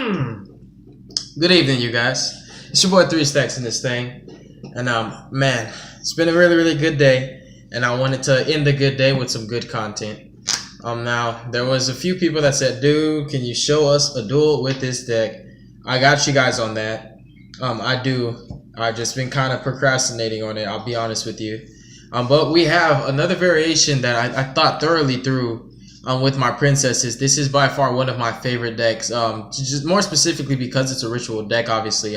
Good evening, you guys. It's your boy Three Stacks in this thing, and man, it's been a really good day, and I wanted to end the good day with some good content. Now there was a few people that said, "Dude, can you show us a duel with this deck?" I got you guys on that. I do. I've just been kind of procrastinating on it. I'll be honest with you. But we have another variation that I thought thoroughly through. With my princesses, this is by far one of my favorite decks. Just more specifically because it's a ritual deck. Obviously,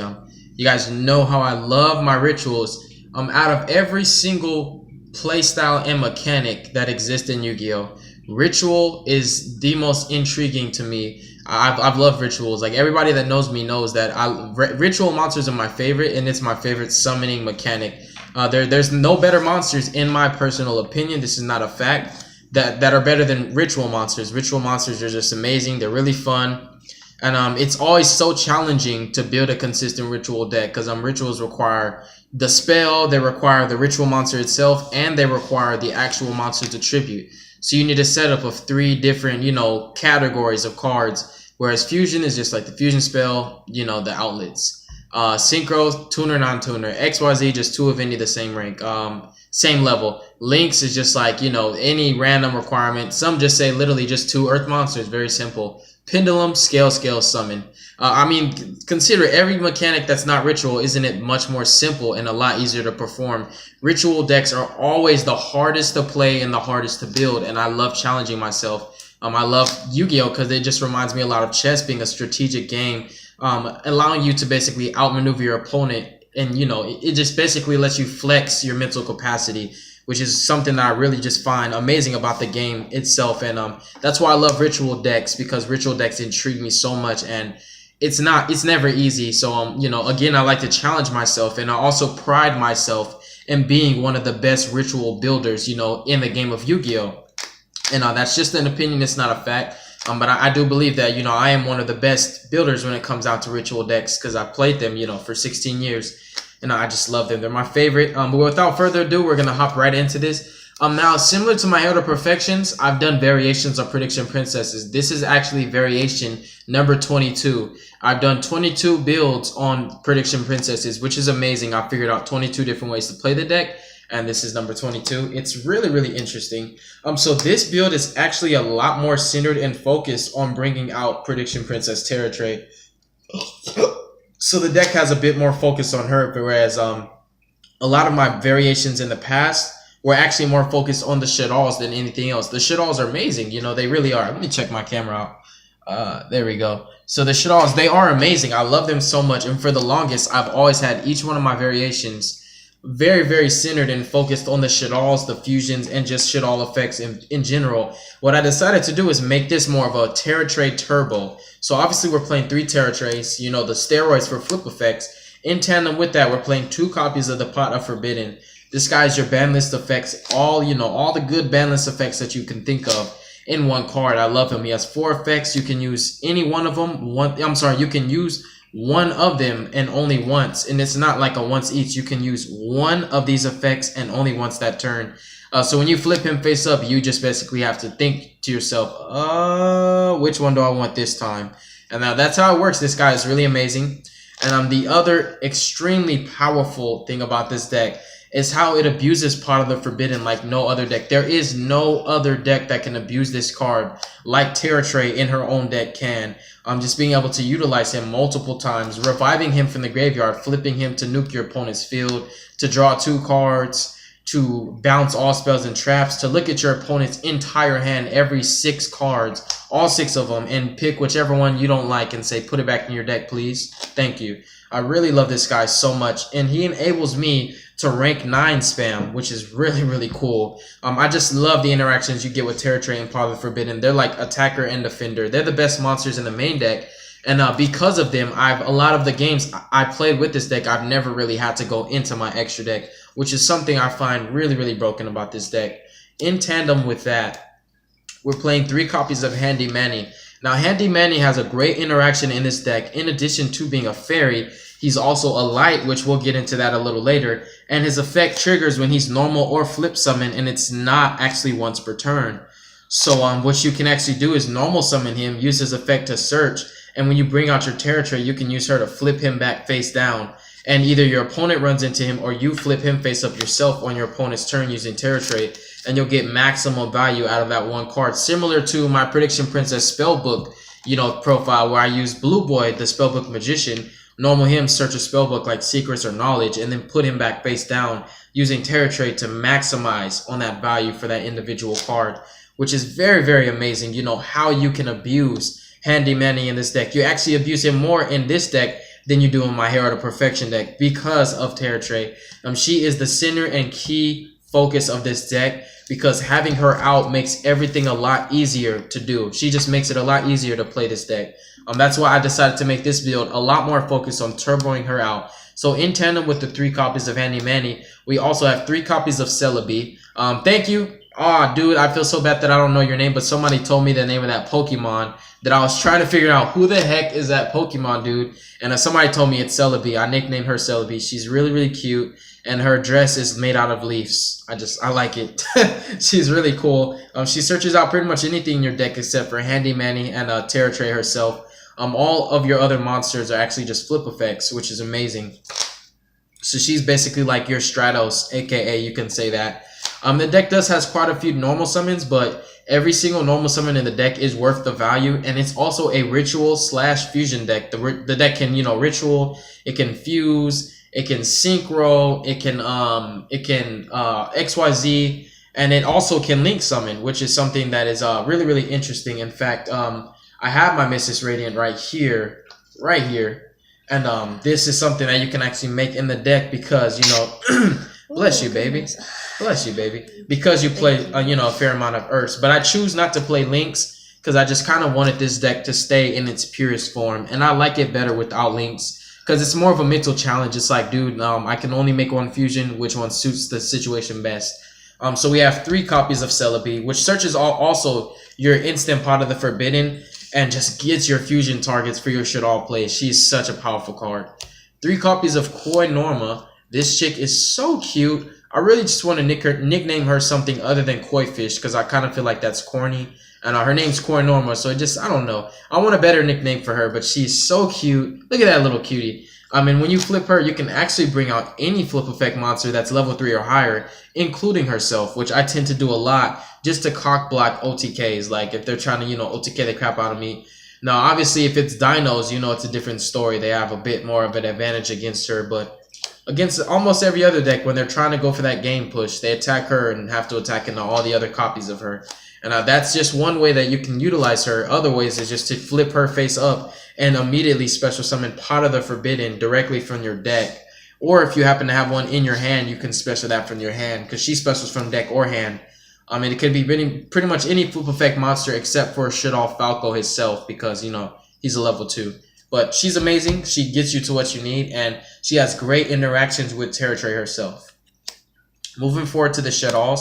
you guys know how I love my rituals. Out of every single playstyle and mechanic that exists in Yu-Gi-Oh, ritual is the most intriguing to me. I've loved rituals. Like everybody that knows me knows that ritual monsters are my favorite, and it's my favorite summoning mechanic. There's no better monsters in my personal opinion. This is not a fact. That are better than ritual monsters. Ritual monsters are just amazing. They're really fun, and it's always so challenging to build a consistent ritual deck because rituals require the spell, they require the ritual monster itself, and they require the actual monster's attribute. So you need a setup of 3 different, categories of cards. Whereas fusion is just like the fusion spell, the outlets. Synchro, tuner, non-tuner. XYZ, just 2 of any of the same rank. Same level. Links is just like, any random requirement. Some just say literally just 2 earth monsters. Very simple. Pendulum, scale, summon. Consider every mechanic that's not ritual. Isn't it much more simple and a lot easier to perform? Ritual decks are always the hardest to play and the hardest to build. And I love challenging myself. I love Yu-Gi-Oh because it just reminds me a lot of chess being a strategic game. Allowing you to basically outmaneuver your opponent. And, it just basically lets you flex your mental capacity, which is something that I really just find amazing about the game itself. And that's why I love ritual decks, because ritual decks intrigue me so much. And it's never easy. So, again, I like to challenge myself. And I also pride myself in being one of the best ritual builders, in the game of Yu-Gi-Oh! And that's just an opinion. It's not a fact. But I do believe that, I am one of the best builders when it comes out to ritual decks because I played them, for 16 years. And I just love them. They're my favorite. But without further ado, we're going to hop right into this. Now, similar to my Elder Perfections, I've done variations of Prediction Princesses. This is actually variation number 22. I've done 22 builds on Prediction Princesses, which is amazing. I figured out 22 different ways to play the deck. And this is number 22. It's really interesting. So this build is actually a lot more centered and focused on bringing out Prediction Princess Tarotrei. So the deck has a bit more focus on her, whereas a lot of my variations in the past were actually more focused on the Shaddolls than anything else. The Shaddolls are amazing, they really are. Let me check my camera out. There we go. So the Shaddolls, they are amazing. I love them so much, and for the longest, I've always had each one of my variations very centered and focused on the Shaddolls, the fusions, and just Shaddoll effects in general. What I decided to do is make this more of a Tarotrei turbo. So obviously we're playing 3 Terotreis, the steroids for flip effects. In tandem with that, we're playing 2 copies of the Pot of Forbidden. This guy's your ban list effects, all the good ban list effects that you can think of in one card. I love him. He has 4 effects. You can use any one of them. You can use one of them and only once, and it's not like a once each. You can use one of these effects and only once that turn. So when you flip him face up, you just basically have to think to yourself, which one do I want this time? And now that's how it works. This guy is really amazing. And the other extremely powerful thing about this deck is how it abuses Pot of the Forbidden like no other deck. There is no other deck that can abuse this card like Tarotrei in her own deck can. Just being able to utilize him multiple times, reviving him from the graveyard, flipping him to nuke your opponent's field, to draw 2 cards, to bounce all spells and traps, to look at your opponent's entire hand, every 6 cards, all 6 of them, and pick whichever one you don't like and say, put it back in your deck, please. Thank you. I really love this guy so much, and he enables me to rank 9 spam, which is really cool. I just love the interactions you get with Tarotrei and Pot of the Forbidden. They're like attacker and defender. They're the best monsters in the main deck. And because of them, a lot of the games I played with this deck, I've never really had to go into my extra deck, which is something I find really broken about this deck. In tandem with that, we're playing 3 copies of Handy Manny. Now, Handy Manny has a great interaction in this deck. In addition to being a fairy, he's also a light, which we'll get into that a little later. And his effect triggers when he's normal or flip summon, and it's not actually once per turn. So what you can actually do is normal summon him, use his effect to search, And when you bring out your Tarotrei, you can use her to flip him back face down. And either your opponent runs into him or you flip him face up yourself on your opponent's turn using Tarotrei, and you'll get maximum value out of that one card. Similar to my Prediction Princess Spellbook, profile where I use Blue Boy, the Spellbook Magician, normal him, search a spellbook like Secrets or Knowledge, and then put him back face down using Tarotrei to maximize on that value for that individual card, which is very, very amazing. How you can abuse Handy Manny in this deck. You actually abuse him more in this deck than you do in my Herald of Perfection deck because of Tarotrei. She is the center and key focus of this deck because having her out makes everything a lot easier to do. She just makes it a lot easier to play this deck. That's why I decided to make this build a lot more focused on turboing her out. So in tandem with the 3 copies of Handy Manny, we also have 3 copies of Celebi. Thank you. Oh, dude, I feel so bad that I don't know your name, but somebody told me the name of that Pokemon that I was trying to figure out who the heck is that Pokemon, dude. And somebody told me it's Celebi. I nicknamed her Celebi. She's really, really cute, and her dress is made out of leaves. I like it. She's really cool. She searches out pretty much anything in your deck except for Handy Manny and Tarotrei herself. All of your other monsters are actually just flip effects, which is amazing. So she's basically like your Shaddols, aka you can say that. The deck has quite a few normal summons, but every single normal summon in the deck is worth the value, and it's also a ritual / fusion deck. The deck can, ritual, it can fuse, it can synchro, it can XYZ, and it also can link summon, which is something that is really, really interesting. In fact, I have my Mrs. Radiant right here, and this is something that you can actually make in the deck because, bless you, baby. Bless you, baby. Because you play, a fair amount of Earths. But I choose not to play Links because I just kind of wanted this deck to stay in its purest form. And I like it better without Links because it's more of a mental challenge. It's like, dude, I can only make one fusion. Which one suits the situation best? So we have 3 copies of Celebi, which searches also your instant Pot of the Forbidden and just gets your fusion targets for your Shaddoll plays. She's such a powerful card. 3 copies of Koi Norma. This chick is so cute. I really just want to nickname her something other than Koi Fish because I kind of feel like that's corny. And her name's Koi Norma, so I don't know. I want a better nickname for her, but she's so cute. Look at that little cutie. When you flip her, you can actually bring out any flip effect monster that's level 3 or higher, including herself, which I tend to do a lot just to cock block OTKs. Like if they're trying to, OTK the crap out of me. Now, obviously, if it's dinos, it's a different story. They have a bit more of an advantage against her, but against almost every other deck, when they're trying to go for that game push, they attack her and have to attack into all the other copies of her. And that's just one way that you can utilize her. Other ways is just to flip her face up and immediately special summon Pot of the Forbidden directly from your deck. Or if you happen to have one in your hand, you can special that from your hand because she specials from deck or hand. It could be pretty much any flip effect monster except for Shaddoll Falco himself because, he's a level 2. But she's amazing. She gets you to what you need, and she has great interactions with Tarotrei herself. Moving forward to the Shaddolls,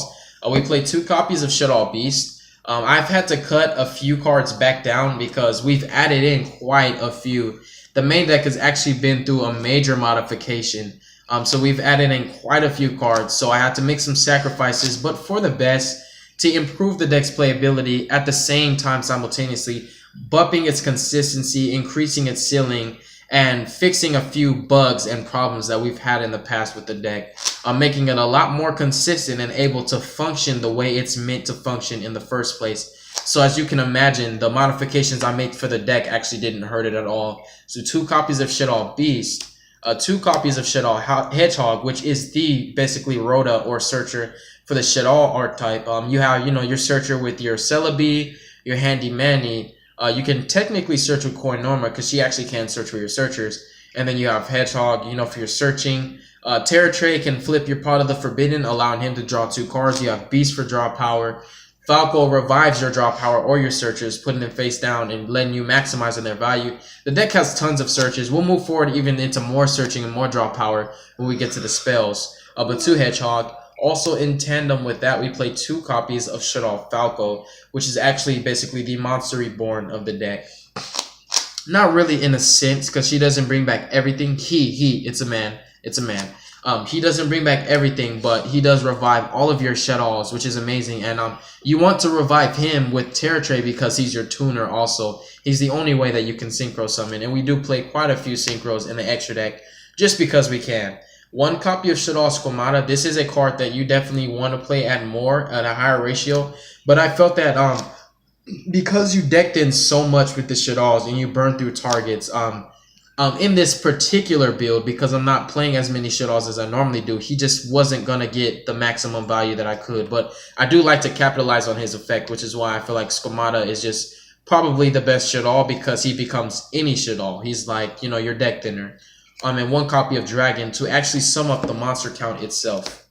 we play 2 copies of Shaddoll Beast. I've had to cut a few cards back down because we've added in quite a few. The main deck has actually been through a major modification. So we've added in quite a few cards. So I had to make some sacrifices, but for the best, to improve the deck's playability at the same time simultaneously, bumping its consistency, increasing its ceiling, and fixing a few bugs and problems that we've had in the past with the deck, making it a lot more consistent and able to function the way it's meant to function in the first place. So as you can imagine, the modifications I made for the deck actually didn't hurt it at all. So 2 copies of Shaddoll Beast, 2 copies of Shaddoll Hedgehog, which is the basically Rhoda or Searcher for the Shaddoll archetype. You have, your Searcher with your Celebi, your Handy Manny. You can technically search with Koi Norma because she actually can search for your searchers. And then you have Hedgehog, for your searching. Tarotrei can flip your Pot of the Forbidden, allowing him to draw 2 cards. You have Beast for draw power. Falco revives your draw power or your searchers, putting them face down and letting you maximize on their value. The deck has tons of searches. We'll move forward even into more searching and more draw power when we get to the spells. But 2 Hedgehog. Also in tandem with that, we play 2 copies of Shaddoll Falco, which is actually basically the monster reborn of the deck. Not really in a sense, because she doesn't bring back everything. It's a man. He doesn't bring back everything, but he does revive all of your Shaddols, which is amazing. And you want to revive him with Tarotrei because he's your tuner also. He's the only way that you can synchro summon. And we do play quite a few synchros in the extra deck just because we can. 1 copy of Shaddoll Squamata. This is a card that you definitely want to play at a higher ratio. But I felt that because you decked in so much with the Shaddolls and you burn through targets, in this particular build, because I'm not playing as many Shaddolls as I normally do, he just wasn't going to get the maximum value that I could. But I do like to capitalize on his effect, which is why I feel like Squamata is just probably the best Shaddoll, because he becomes any Shaddoll. He's like, you know, your deck thinner. And 1 copy of Dragon to actually sum up the monster count itself.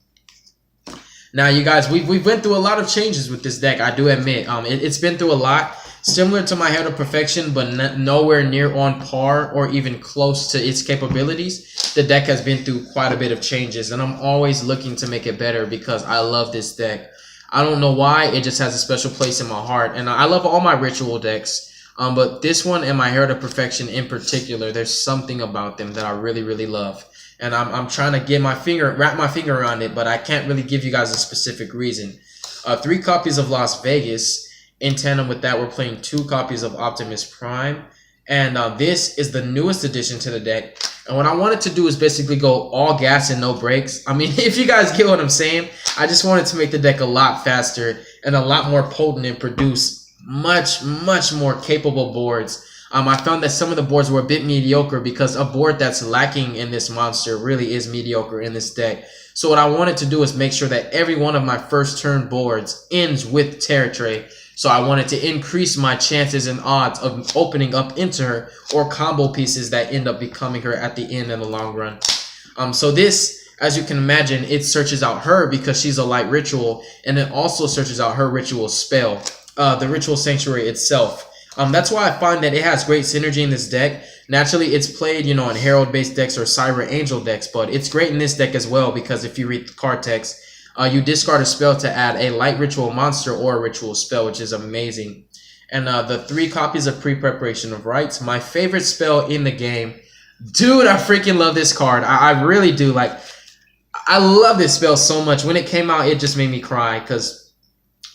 Now, you guys, we went through a lot of changes with this deck, I do admit. It's been through a lot. Similar to my Herald of Perfection, but nowhere near on par or even close to its capabilities. The deck has been through quite a bit of changes, and I'm always looking to make it better because I love this deck. I don't know why, it just has a special place in my heart. And I love all my ritual decks, but this one and my Herald of Perfection in particular, there's something about them that I really, really love. And I'm trying to wrap my finger around it, but I can't really give you guys a specific reason. 3 copies of Las Vegas. In tandem with that, we're playing 2 copies of Optimus Prime. And this is the newest addition to the deck. And what I wanted to do is basically go all gas and no brakes. I mean, if you guys get what I'm saying, I just wanted to make the deck a lot faster and a lot more potent and produce much, much more capable boards. I found that some of the boards were a bit mediocre because a board that's lacking in this monster really is mediocre in this deck. So what I wanted to do is make sure that every one of my first turn boards ends with Tarotrei. So I wanted to increase my chances and odds of opening up into her or combo pieces that end up becoming her at the end in the long run. So this, as you can imagine, it searches out her because she's a light ritual, and it also searches out her ritual spell, the Ritual Sanctuary itself. That's why I find that it has great synergy in this deck. Naturally, it's played, you know, in Herald-based decks or Siren Angel decks, but it's great in this deck as well because if you read the card text, you discard a spell to add a light ritual monster or a ritual spell, which is amazing. And the 3 copies of Pre-Preparation of Rites, my favorite spell in the game. Dude, I freaking love this card. I really do. Like, I love this spell so much. When it came out, it just made me cry because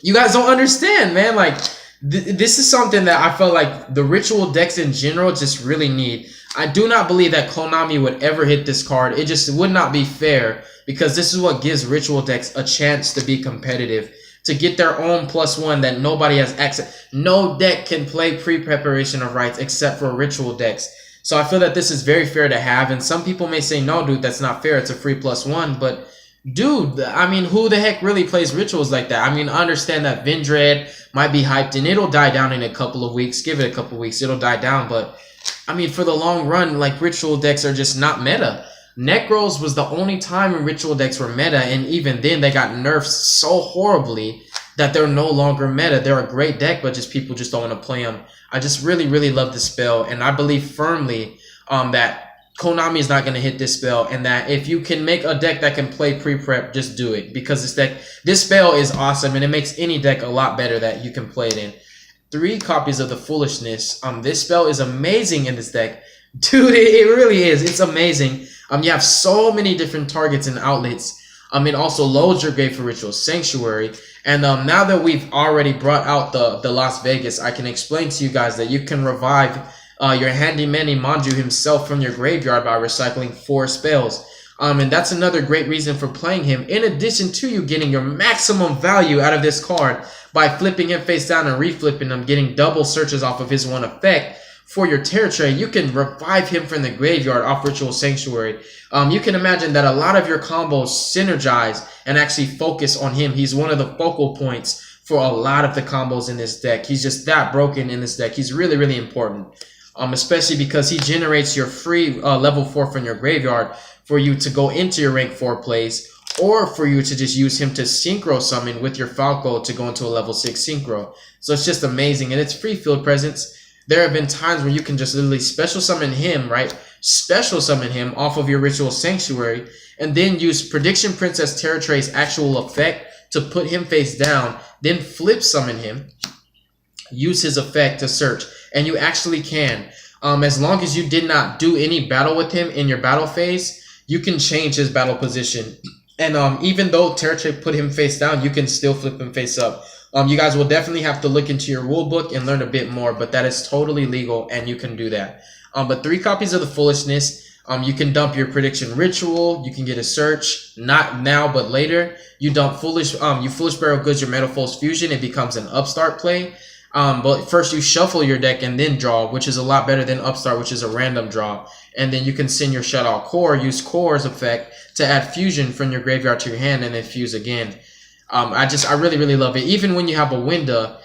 you guys don't understand, man. Like, this is something that I felt like the ritual decks in general just really need. I do not believe that Konami would ever hit this card. It just would not be fair because this is what gives ritual decks a chance to be competitive, to get their own +1 that nobody has access. No deck can play Pre-Preparation of Rites except for ritual decks. So I feel that this is very fair to have, and some people may say, no, dude, that's not fair. It's a free +1, but dude, I mean, who the heck really plays rituals like that? I mean, I understand that Vendread might be hyped, and it'll die down in a couple of weeks. Give it a couple of weeks, it'll die down, but I mean, for the long run, like, ritual decks are just not meta. Necros was the only time when ritual decks were meta, and even then they got nerfed so horribly that they're no longer meta. They're a great deck, but just people just don't want to play them. I just really, really love this spell, and I believe firmly that Konami is not going to hit this spell, and that if you can make a deck that can play pre-prep, just do it, because this spell is awesome, and it makes any deck a lot better that you can play it in. 3 copies of the Foolishness. This spell is amazing in this deck. Dude, it really is. It's amazing. You have so many different targets and outlets. It also loads your grave for Ritual Sanctuary. And now that we've already brought out the Las Vegas, I can explain to you guys that you can revive your handyman Manju himself from your graveyard by recycling 4 spells. And that's another great reason for playing him, in addition to you getting your maximum value out of this card by flipping him face down and reflipping him, getting double searches off of his one effect. For your Tarotrei, you can revive him from the graveyard off Ritual Sanctuary. You can imagine that a lot of your combos synergize and actually focus on him. He's one of the focal points for a lot of the combos in this deck. He's just that broken in this deck. He's really, really important. Especially because he generates your free level 4 from your graveyard for you to go into your rank 4 plays, or for you to just use him to synchro summon with your Falco to go into a level 6 synchro. So it's just amazing, and it's free field presence. There have been times where you can just literally special summon him, right? Special summon him off of your Ritual Sanctuary, and then use Prediction Princess Tarotrei's actual effect to put him face down, then flip summon him, use his effect to search. And you actually can. As long as you did not do any battle with him in your battle phase, you can change his battle position. And even though Tarotrei put him face down, you can still flip him face up. You guys will definitely have to look into your rule book and learn a bit more, but that is totally legal and you can do that. But 3 copies of the Foolishness. You can dump your prediction ritual. You can get a search, not now but later. You dump foolish burial goods, your Metalfoes fusion. It becomes an upstart play. But first you shuffle your deck and then draw, which is a lot better than upstart, which is a random draw. And then you can send your Shaddoll core, use core's effect to add fusion from your graveyard to your hand and then fuse again. I really love it. Even when you have a window,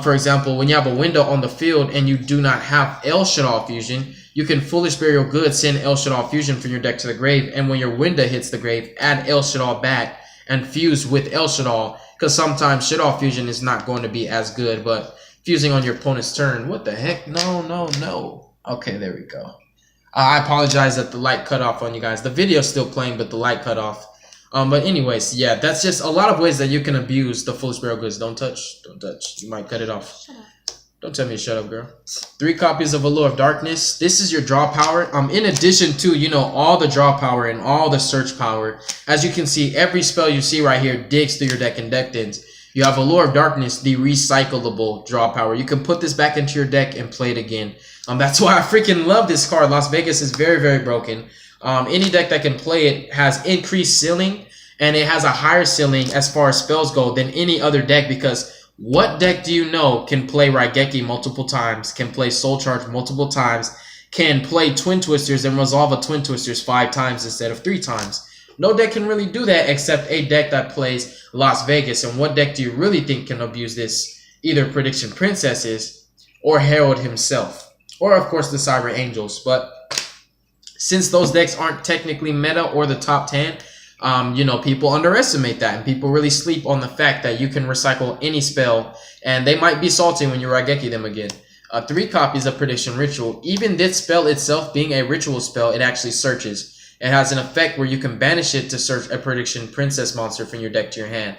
for example, when you have a window on the field and you do not have El Shaddoll fusion, you can foolish burial goods, send El Shaddoll fusion from your deck to the grave, and when your window hits the grave, add El Shaddoll back and fuse with El Shaddoll, because sometimes Shaddoll fusion is not going to be as good, but fusing on your opponent's turn, what the heck? No. Okay, there we go. I apologize that the light cut off on you guys. The video's still playing, but the light cut off. But anyways, yeah, that's just a lot of ways that you can abuse the foolish burial goods. Don't touch. You might cut it off. Shut up. Don't tell me to shut up, girl. 3 copies of Allure of Darkness. This is your draw power. In addition to, you know, all the draw power and all the search power. As you can see, every spell you see right here digs through your deck and deck ends. You have Allure of Darkness, the recyclable draw power. You can put this back into your deck and play it again. That's why I freaking love this card. Las Vegas is very broken. Any deck that can play it has increased ceiling, and it has a higher ceiling as far as spells go than any other deck, because what deck do you know can play Raigeki multiple times, can play Soul Charge multiple times, can play Twin Twisters and resolve a Twin Twisters 5 times instead of 3 times? No deck can really do that except a deck that plays Las Vegas. And what deck do you really think can abuse this? Either Prediction Princesses or Herald himself. Or, of course, the Cyber Angels. But since those decks aren't technically meta or the top 10, you know, people underestimate that, and people really sleep on the fact that you can recycle any spell, and they might be salty when you Raigeki them again. 3 copies of Prediction Ritual. Even this spell itself being a ritual spell, it actually searches. It has an effect where you can banish it to search a Prediction Princess monster from your deck to your hand.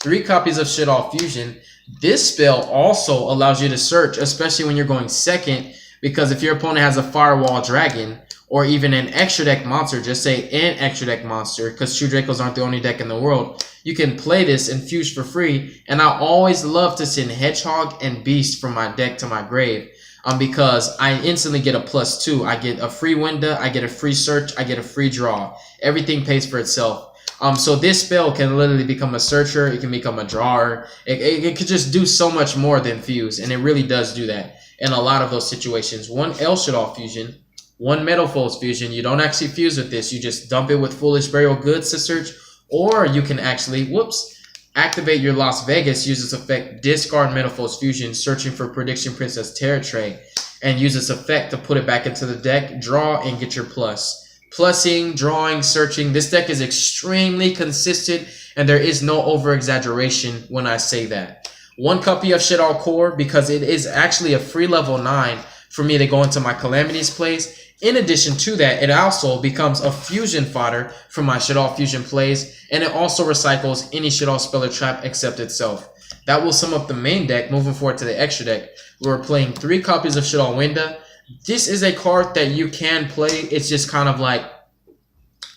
3 copies of Shaddoll Fusion. This spell also allows you to search, especially when you're going second, because if your opponent has a Firewall Dragon, or even an extra deck monster, just say an extra deck monster, because True Dracos aren't the only deck in the world, you can play this and fuse for free. And I always love to send Hedgehog and Beast from my deck to my grave, because I instantly get a +2. I get a free window, I get a free search, I get a free draw. Everything pays for itself. So this spell can literally become a searcher, it can become a drawer, it could just do so much more than fuse, and it really does do that in a lot of those situations. 1 El Shaddoll fusion, 1 Metalfoes fusion. You don't actually fuse with this, you just dump it with Foolish Burial Goods to search, or you can actually, activate your Las Vegas, use its effect, discard Metalfoes fusion, searching for Prediction Princess Tarotrei, and use its effect to put it back into the deck, draw, and get your plus. Plussing, drawing, searching. This deck is extremely consistent, and there is no over-exaggeration when I say that. 1 copy of Shaddoll Core, because it is actually a free level 9 for me to go into my Calamities plays. In addition to that, it also becomes a fusion fodder for my Shaddoll Fusion plays, and it also recycles any Shaddoll spell or trap except itself. That will sum up the main deck. Moving forward to the extra deck, we're playing 3 copies of Shaddoll Winda. This is a card that you can play. It's just kind of like,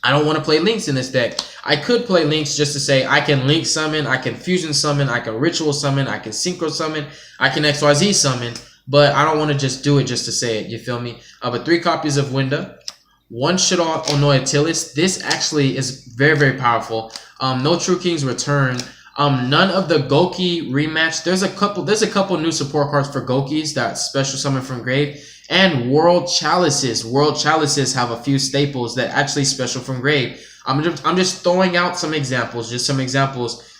I don't want to play links in this deck. I could play links just to say I can link summon, I can fusion summon, I can ritual summon, I can synchro summon, I can XYZ summon, but I don't want to just do it just to say it, you feel me? But 3 copies of Winda, 1 Shaddoll Onoatilis. This actually is very powerful. No True King's Return. None of the Goki rematch. There's a couple new support cards for Gokis that special summon from grave. And World Chalices. World Chalices have a few staples that actually special from grave. I'm just throwing out some examples,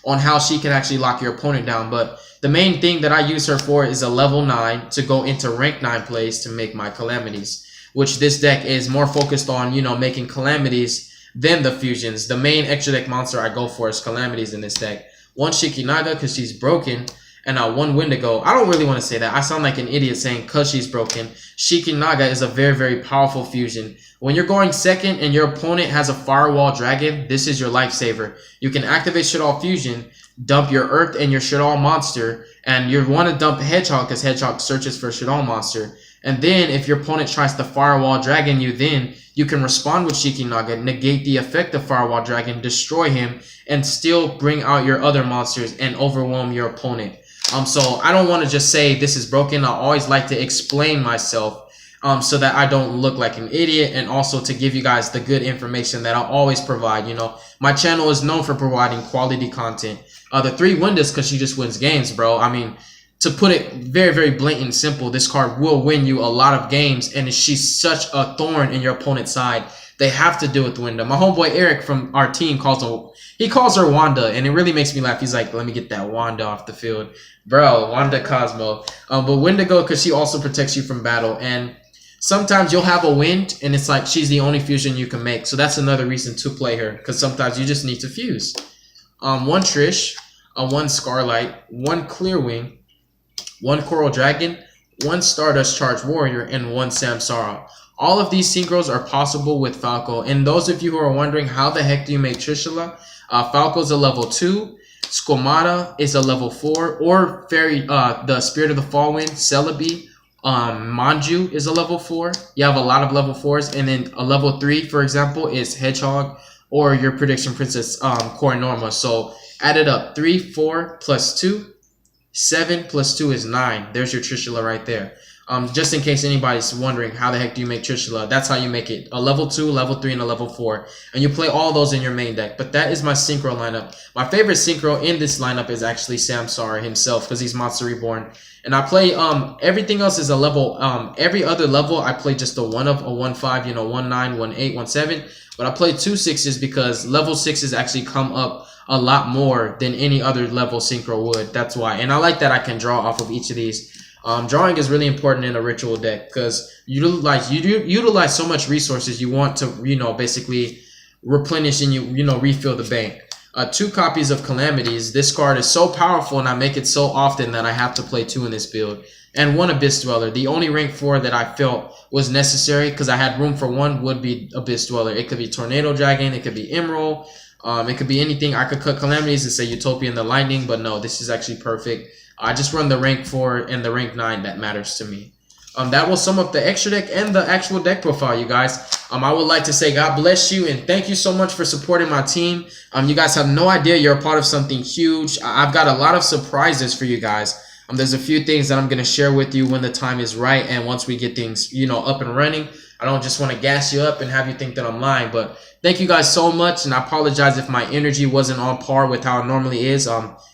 on how she can actually lock your opponent down. But the main thing that I use her for is a level 9 to go into rank 9 plays to make my Calamities, which this deck is more focused on, you know, making Calamities than the fusions. The main extra deck monster I go for is Calamities in this deck. 1 Shikinaga because she's broken, and 1 Wendigo. I don't really want to say that. I sound like an idiot saying because she's broken. Shikinaga is a very powerful fusion. When you're going second and your opponent has a Firewall Dragon, this is your lifesaver. You can activate Shaddoll Fusion, dump your Earth and your Shaddoll monster, and you want to dump Hedgehog because Hedgehog searches for Shaddoll monster. And then if your opponent tries to Firewall Dragon you you can respond with Shikinaga, negate the effect of Firewall Dragon, destroy him, and still bring out your other monsters and overwhelm your opponent. So I don't want to just say this is broken. I always like to explain myself so that I don't look like an idiot, and also to give you guys the good information that I always provide. You know, my channel is known for providing quality content. The 3 windows because she just wins games, bro. I mean, to put it very, very blatant and simple, this card will win you a lot of games, and she's such a thorn in your opponent's side. They have to deal with Winda. My homeboy Eric from our team calls her Wanda, and it really makes me laugh. He's like, let me get that Wanda off the field. Bro, Wanda Cosmo. But Wendigo, because she also protects you from battle, and sometimes you'll have a wind, and it's like she's the only fusion you can make. So that's another reason to play her, because sometimes you just need to fuse. 1 Trish, 1 Scarlight, 1 Clearwing, 1 Coral Dragon, 1 Stardust Charged Warrior, and 1 Samsara. All of these synchros are possible with Falco. And those of you who are wondering how the heck do you make Trishula, Falco's a level 2, Squamata is a level 4, or Fairy, the Spirit of the Fallwind, Celebi, Manju is a level 4. You have a lot of level 4s, and then a level 3, for example, is Hedgehog, or your Prediction Princess, Coronorma. So add it up, 3, 4 plus 2. 7 plus 2 is 9. There's your Trishula right there. Just in case anybody's wondering how the heck do you make Trishula, that's how you make it. A level 2, level 3, and a level 4. And you play all those in your main deck. But that is my synchro lineup. My favorite synchro in this lineup is actually Samsara himself, because he's Monster Reborn. And I play everything else is a level. Every other level I play just a 1 up, a 1 5, you know, 1 9, 1 8, 1 7. But I play 2 6s because level 6s actually come up a lot more than any other level synchro would. That's why. And I like that I can draw off of each of these. Drawing is really important in a ritual deck because you utilize so much resources. You want to, you know, basically replenish and you know, refill the bank. 2 copies of Calamities. This card is so powerful, and I make it so often that I have to play 2 in this build. And 1 Abyss Dweller. The only rank 4 that I felt was necessary because I had room for 1 would be Abyss Dweller. It could be Tornado Dragon. It could be Emerald. It could be anything. I could cut Calamities and say Utopia and the Lightning, but no, this is actually perfect. I just run the rank 4 and the rank 9 that matters to me. That will sum up the extra deck and the actual deck profile, you guys. I would like to say God bless you and thank you so much for supporting my team. You guys have no idea you're a part of something huge. I've got a lot of surprises for you guys. There's a few things that I'm going to share with you when the time is right and once we get things, you know, up and running. I don't just want to gas you up and have you think that I'm lying, but thank you guys so much, and I apologize if my energy wasn't on par with how it normally is.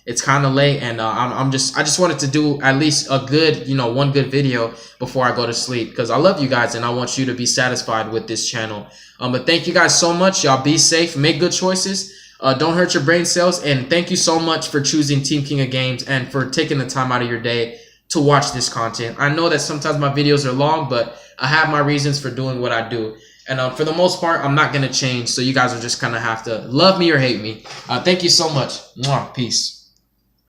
It's kind of late, and I just wanted to do at least a good, you know, 1 good video before I go to sleep because I love you guys and I want you to be satisfied with this channel. But thank you guys so much. Y'all be safe, make good choices. Don't hurt your brain cells, and thank you so much for choosing Team King of Games and for taking the time out of your day to watch this content. I know that sometimes my videos are long, but I have my reasons for doing what I do. And for the most part, I'm not going to change. So you guys will just kind of have to love me or hate me. Thank you so much. Mwah. Peace.